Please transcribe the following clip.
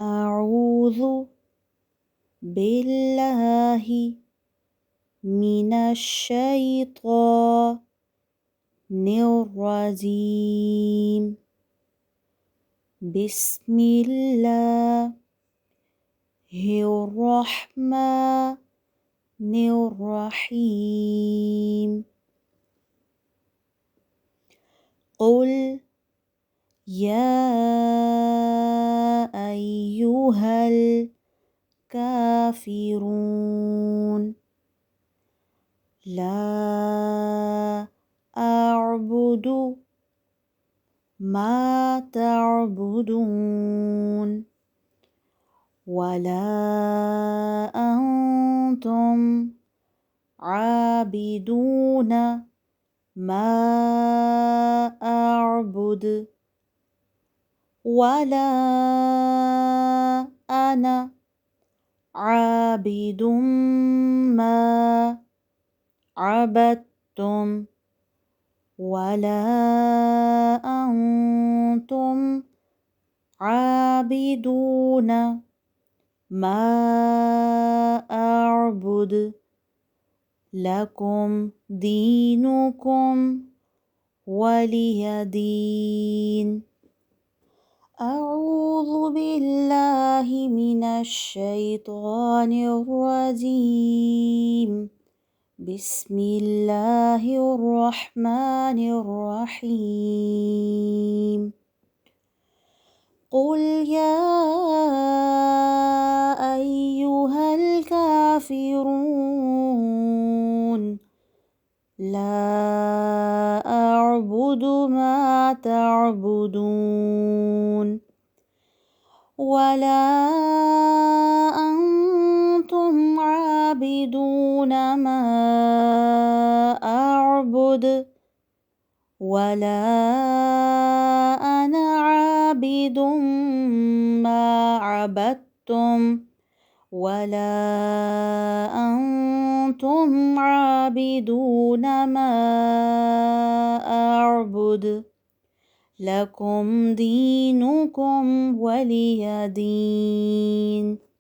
أعوذ بالله من الشيطان الرجيم. بسم الله الرحمن الرحيم. قل يا أيها الكافرون لا أعبد ما تعبدون ولا أنتم عابدون ما أعبد ولا أنا عابد ما عبدتم ولا أنتم عابدون ما أعبد لكم دينكم ولي دين. أعوذ بالله من الشيطان الرجيم. بسم الله الرحمن الرحيم. قل يا أيها الكافرون لا أعبد ما تعبدون ولا أنتم عابدون ما أعبد ولا أنا عابد ما عبدتم ولا أنتم عابدون ما أعبد لكم دينكم ولي دين.